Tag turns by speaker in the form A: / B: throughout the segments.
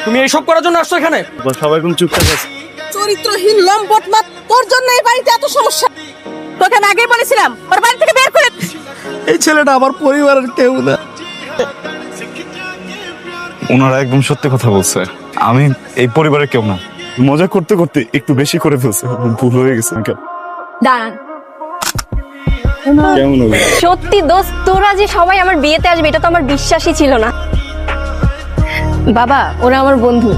A: তুমি এইসব করার জন্য আসছো এখানে?
B: সবাই কোন চুপচাপ আছে।
C: চরিত্রহীন লম্পট মা, তোর জন্য এই বাড়িতে এত সমস্যা। তোকে আমি আগেই বলেছিলাম ওর বাড়ি থেকে বের করে।
B: এই ছেলেটা আমার পরিবারের কেউ না। ওনারা একদম সত্যি কথা বলছে, আমি এই পরিবারের কেউ না। মজা করতে করতে একটু বেশি করে ফেলছে, ভুল হয়ে গেছে।
D: দাঁড়ান,
B: কেমন হবে?
D: সত্যি দোস্ত, তোরা যে সবাই আমার বিয়েতে আসবে এটা তো আমার বিশ্বাসই ছিল না। বাবা, ওরা আমার বন্ধু।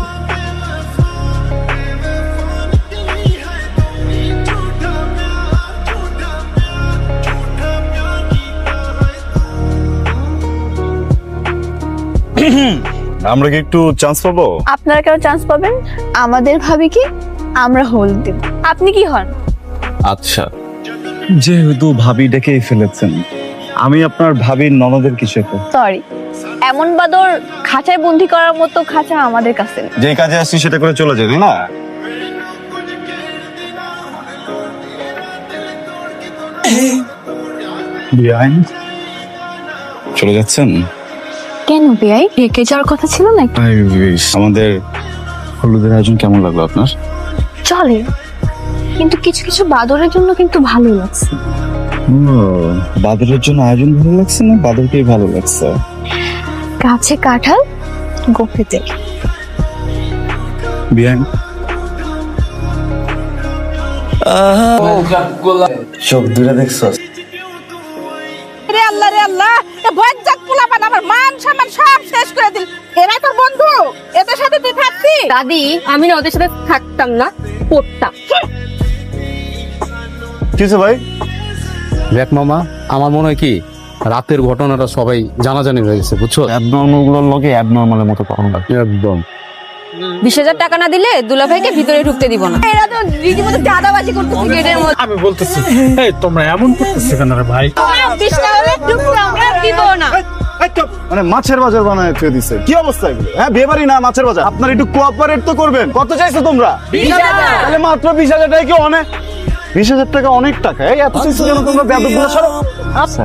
B: আমরা কি একটু চান্স পাবো?
D: আপনারা কেন চান্স পাবেন? আমাদের ভাবি কি আমরা হোল দেব। আপনি কি হন?
B: আচ্ছা, যেহেতু ভাবি ডেকেই ফেলেছেন, আমি আপনার ভাবির ননদের কিছু একটা।
D: সরি, এমন বাদর খাঁচায় বন্দি করার মতো খাঁচা আমাদের কাছে নেই।
B: যে কাজে আসছি সেটা করে চলে যাবে না। বিআইন চলে যাচ্ছেন?
D: কেন বিয়াই, রেখে যাওয়ার কথা ছিল না?
B: আমাদের হলুদের আয়োজন কেমন লাগলো আপনার?
D: চলে, কিন্তু কিছু কিছু বাদরের জন্য কিন্তু ভালো লাগছে।
B: বাদরের জন্য আয়োজন ভালো লাগছে না বাদরকেই ভালো লাগছে?
D: গাছে কাঁঠাল, গোফে তেল।
B: বিআইন চোখ দূরে দেখছো?
C: রে আল্লাহ রে আল্লাহ, এ বজ্জাত পোলাপান আমার মান সম্মান সব শেষ করে দিল। এরা তোর বন্ধু, এদের সাথে তুই থাকবি?
D: দাদি, আমি না ওদের সাথে থাকতাম না, পড়তাম।
B: কিসে ভাই?
E: দেখ মামা, আমার মনে হয় কি রাতের ঘটনাটা সবাই জানাজানি হয়ে গেছে, বুঝছো?
B: অ্যাবনর্মাল গুলোর লগে অ্যাবনর্মালের মতো কখন লাগে
E: একদম।
D: 20,000 টাকা না দিলে দুলাভাইকে ভিতরে ঢুকতে দিব না। এরা তো রীতিমতো চাঁদাবাজি করতেছে গেটের মধ্যে।
A: আমি বলতেছি, এই তোমরা এমন করতেছো কেন রে ভাই?
D: 20 টাকা হলে ঢুকতে আমরা দিব না।
B: মানে মাছের বাজার বানায় ফেলে দিছে। কি অবস্থা এগুলো? হ্যাঁ, বিয়ে বাড়ি না মাছের বাজার। আপনারা একটু কোঅপারেট তো করবেন। কত চাইছো তোমরা?
D: 20,000।
B: তাহলে মাত্র 20,000 টাকা কি অনেক? 20,000 টাকা অনেক টাকা। এই এত চাইছো কেন তোমরা? বেয়াদবগুলো সরো। আচ্ছা,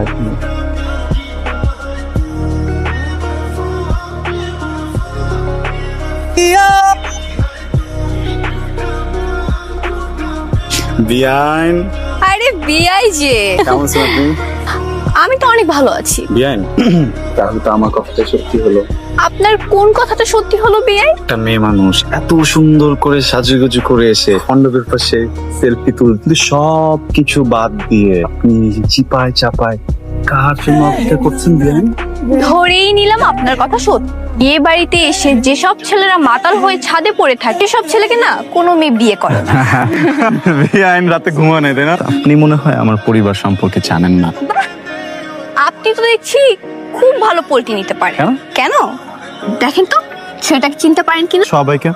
B: বিআইন
D: আরে বিয়াই যে,
B: কেমন আছেন আপনি?
D: আমি তো অনেক ভালো আছি।
B: বিআইন, তাহলে তো আমার কথাটা সত্যি হলো।
D: আপনার কোন কথাটা সত্যি হলো বিয়াই?
B: একটা মেয়ে মানুষ এত সুন্দর করে সাজুগুজু করে এসে মণ্ডপের পাশে সেলফি তুলতে, সব কিছু বাদ দিয়ে আপনি চিপায় চাপায় কার জন্য অপেক্ষা করছেন বিআইন?
D: ধরেই নিলাম আপনার কথা সত্যি। বিয়ে বাড়িতে এসে যেসব ছেলেরা মাতাল হয়ে ছাদে পড়ে থাকে, সেসব ছেলেকে না কোনো মেয়ে বিয়ে করে না।
B: বিআইন রাতে ঘুমা নেই, তাই না? আপনি মনে হয় আমার পরিবার সম্পর্কে জানেন না।
D: আপনি তো দেখছি খুব ভালো পোল্টি নিতে পারেন।
B: কেন?
D: কেন দেখেন তো ছেলেটাকে চিনতে পারেন কিনা।
B: সবাইকে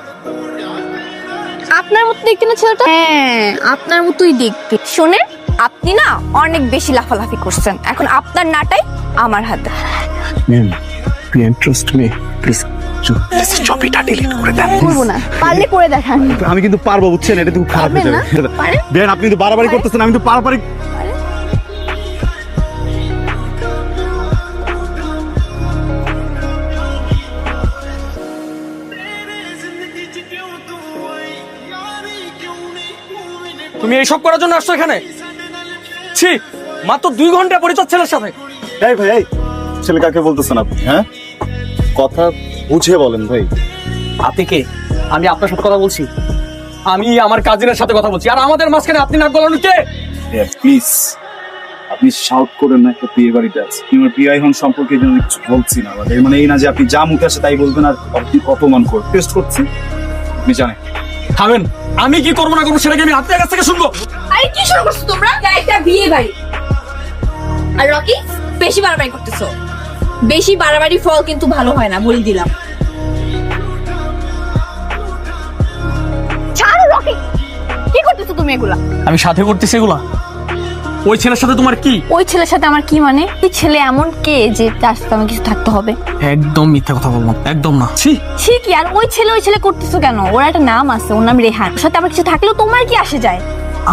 D: আপনার মতো দেখতে না ছেলেটা? হ্যাঁ, আপনার মতোই দেখতে। শোনেন, আপনি না অনেক বেশি লাফালাফি করছেন, এখন আপনার নাটাই আমার হাতে।
B: ট্রাস্ট মি প্লিজ, ছবিটা ডিলিট করে দেন।
D: করবো না, পারলে করে দেখান।
B: আমি কিন্তু পারবো, বুঝছেন? এটা তো খারাপ হয়ে
D: পারবেন
B: যাবে।
D: না? পারেন?
B: বিআইন আপনি কিন্তু বাড়াবাড়ি করতেছেন, আমি তো বাড়াবাড়ি।
A: তুমি এইসব করার জন্য আসছো এখানে? ছি, মাত্র 2 ঘন্টা পরিচয় ছেলের সাথে।
B: এই ভাই, এই ছেলে কাকে বলতেছেন আপনি? হ্যাঁ, কথা বুঝে বলেন ভাই।
A: আপনি কে? আমি আপনার সাথে কথা বলছি। আমি আমার কাজিনের সাথে কথা বলছি, আর আমাদের মাঝখানে আপনি নাক গলানো কে?
B: প্লিজ আপনি শাউট করেন না। একটা বিয়ে বাড়িতে আছে, আমার বিআইন সম্পর্কে যেন কিছু বলছি না। এর মানে এই না যে আপনি যা মুখে আসে তাই বলবেন আর আপনি অপমান করে টেস্ট করছেন। আপনি জানেন
A: থামেন, আমি কি করবো না করবো সেটাকে আমি আপনার কাছ থেকে শুনবো।
D: আরে কি শুরু করছো তোমরা? একটা বিয়ে বাড়ি আর রকি বেশি বাড়াবাড়ি করতেছো। বেশি বাড়াবাড়ি ফল কিন্তু ভালো হয় না, বলে দিলাম। ছাড়ো রকি, কি করতেছো তুমি এগুলা?
A: আমি সাথে করতেছি এগুলা? ওই ছেলের সাথে তোমার কি?
D: ওই ছেলের সাথে আমার কি মানে? এই ছেলে এমন কে যে তার সাথে আমার কিছু থাকতে হবে?
A: একদম মিথ্যা কথা বলবো, একদম না। ছি,
D: ঠিক, আর ওই ছেলে করতেছো কেন? ওর একটা নাম আছে, ওর নাম রেহান। ওর সাথে আমার কিছু থাকলেও তোমার কি আসে যায়?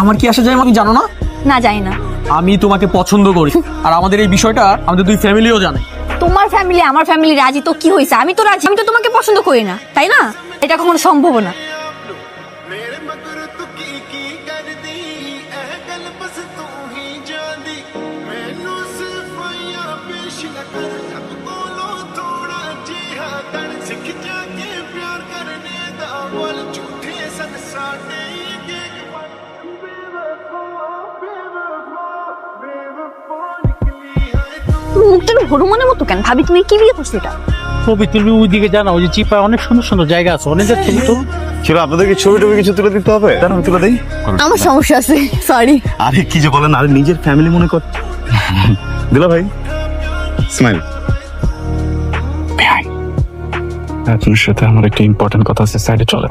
A: আমার কি আসে যায় আমি জানো না?
D: না, জানি না।
A: আমি তোমাকে পছন্দ করি, আর আমাদের এই বিষয়টা আমাদের দুই ফ্যামিলিও জানে।
D: তোমার ফ্যামিলি আমার ফ্যামিলি রাজি তো কি হয়েছে? আমি তো রাজি, আমি তো তোমাকে পছন্দ করি না, তাই না? এটা কখনো সম্ভব না। মুখটা হনুমানের মতো কেন? ভাবি তুমি কি বিয়ে করছো এটা?
F: ছবি তুলবি ওইদিকে জানা, ওই যে চিপায় অনেক সুন্দর সুন্দর জায়গা আছে, অনেক ছবি তো।
B: ছিল আপনাদেরকে ছবি টবি কিছু তুলে দিতে হবে? আমি তুলে দিই।
D: আমার সমস্যা আছে, সরি।
B: আরে কি যে বলেন, আরে নিজের ফ্যামিলি মনে কর। দিলা ভাই স্মাইল। আপনার সাথে আমার একটা ইম্পর্টেন্ট কথা আছে, সাইডে চলে।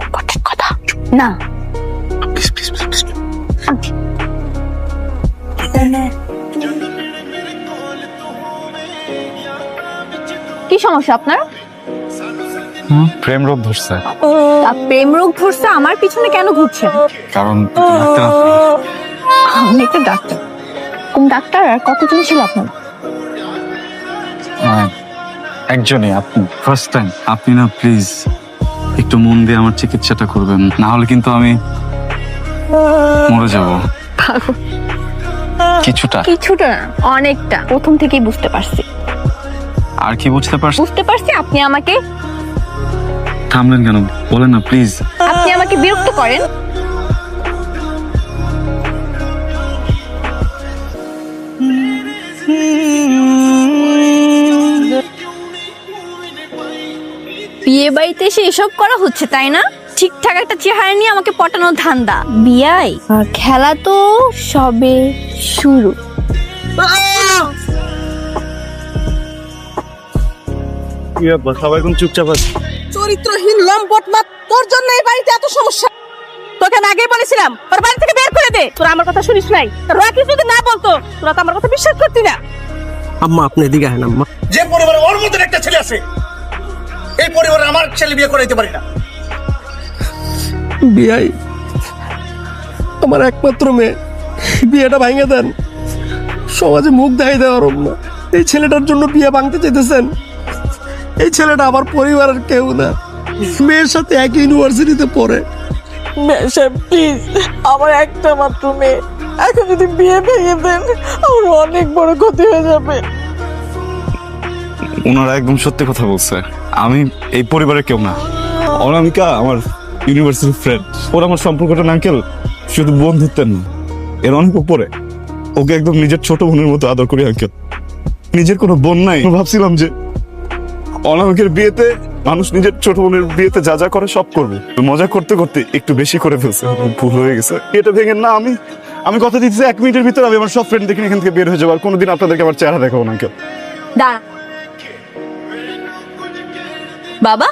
D: কথা না,
B: প্লিজ প্লিজ প্লিজ।
D: কি সমস্যা আপনার?
B: প্রেম রোগ ধরছে।
D: প্রেম রোগ ধরছে? আমার পিছনে কেন ঘুরছেন?
B: কারণ
D: আমি একটা ডাক্তার। কোন ডাক্তার? আর কতজন ছিল আপনার?
B: একজনই, আপনি ফার্স্ট টাইম। আপনি না প্লিজ একটু মন দিয়ে আমার চিকিৎসাটা করবেন, না হলে কিন্তু আমি মরে যাব। কিছুটা
D: কিছুটা না, অনেকটা। প্রথম থেকেই বুঝতে পারছি।
B: আর কি বুঝতে পারছেন?
D: বুঝতে পারছি আপনি আমাকে
B: থামলেন কেন? বলেন না প্লিজ।
D: আপনি আমাকে বিরক্ত করেন। বিয়ে বাড়িতে এসে এসব করা হচ্ছে, তাই না? ঠিকঠাক একটা চেহারা নিয়ে আমাকে পটানোর ধান্দা। বিয়াই খেলা তো সবে শুরু।
B: সবাই এখন চুপচাপ আছে।
C: চরিত্রহীন লম্পট মা, তোর জন্য এই বাড়িতে এত সমস্যা। তোকে আমি আগেই বলেছিলাম ওর বাড়ি থেকে বের করে দে। তোরা আমার কথা শুনিস নাই। রকি যদি না বলতো তোরা তো আমার কথা বিশ্বাস করতি না।
F: আম্মা আপনি এদিকে আহেন আম্মা।
G: যে পরিবারে ওর মতন একটা ছেলে আছে, এই পরিবারে আমার ছেলে বিয়ে করাইতে পারি না।
F: বিয়াই আমার একমাত্র মেয়ে, বিয়েটা ভাঙে দেন। সমাজে মুখ দেখাই দেওয়ার না। এই ছেলেটার জন্য বিয়ে ভাঙতে চাইতেছেন? এই ছেলেটা আমার পরিবারের কেউ না, মেয়ের সাথে একই ইউনিভার্সিটিতে পড়ে।
C: সাহেব প্লিজ, আমার একটা মাত্র মেয়ে, এখন যদি বিয়ে ভেঙে দেন আমার অনেক বড় ক্ষতি হয়ে যাবে।
B: ওনারা একদম সত্যি কথা বলছে। আমি এই পরিবারের কেউ না। অনামিকা আমার ইউনিভার্সিটির ফ্রেন্ড। ওর আমার সম্পর্কটা না আঙ্কেল শুধু বন্ধুত্বের না, এর অনেক উপরে। ওকে একদম নিজের ছোট বোনের মতো আদর করি আঙ্কেল। নিজের কোনো বোন নাই। ভাবছিলাম যে অনামিকের বিয়েতে মানুষ নিজের ছোট বোনের বিয়েতে যা যা করে সব করবে। মজা করতে করতে একটু বেশি করে ফেলছে, ভুল হয়ে গেছে। এটা ভেঙে না, আমি কথা দিচ্ছি 1 মিনিটের ভিতরে আমি আমার সব ফ্রেন্ড দেখে এখান থেকে বের হয়ে যাবো। আর কোনোদিন আপনাদেরকে আমার চেহারা দেখাবো না আঙ্কেল।
D: বাবা,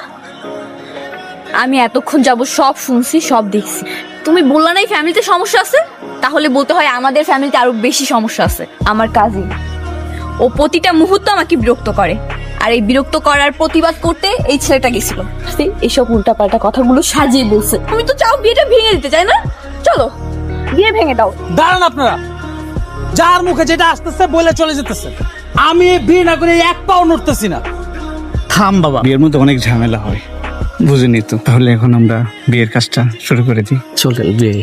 D: আমি এতক্ষণ যাব সব শুনছি, সব দেখছি। তুমি বললা না এই ফ্যামিলিতে সমস্যা আছে? তাহলে বলতে হয় আমাদের ফ্যামিলিতে আরো বেশি সমস্যা আছে। আমার কাজিন, ও প্রতিটা মুহূর্ত আমাকে বিরক্ত করে, আর এই বিরক্ত করার প্রতিবাদ করতে এই ছেলেটা গেছিল। এইসব উল্টাপাল্টা কথাগুলো সাজিয়ে বলছে। তুমি তো চাও বিয়েটা ভেঙে দিতে, চাই না? চলো বিয়ে ভেঙে দাও।
F: দাঁড়ান আপনারা, যার মুখে যেটা আসতেছে বলে চলে যেতেছে। আমি বিয়ে না করে এক পাও নড়তেছি না। থাম বাবা,
H: বিয়ের মধ্যে অনেক ঝামেলা হয়, বুঝিনি তো। তাহলে এখন আমরা বিয়ের কাজটা শুরু করে দিই।
F: চলেন বিয়ে।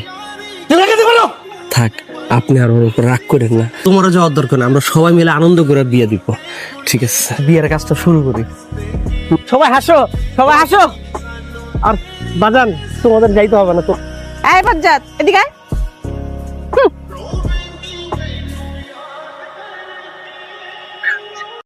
F: থাক, আপনি আর ওর উপর রাগ করেন না। তোমারও যাওয়ার দরকার না, আমরা সবাই মিলে আনন্দ করে বিয়ে দিব।
H: ঠিক আছে,
F: বিয়ের কাজটা শুরু করি। সবাই হাসো, সবাই হাসো। আর বাজান, তোমাদের যাইতে হবে না তো।
C: এই বাজ্জাত এদিকে আয়।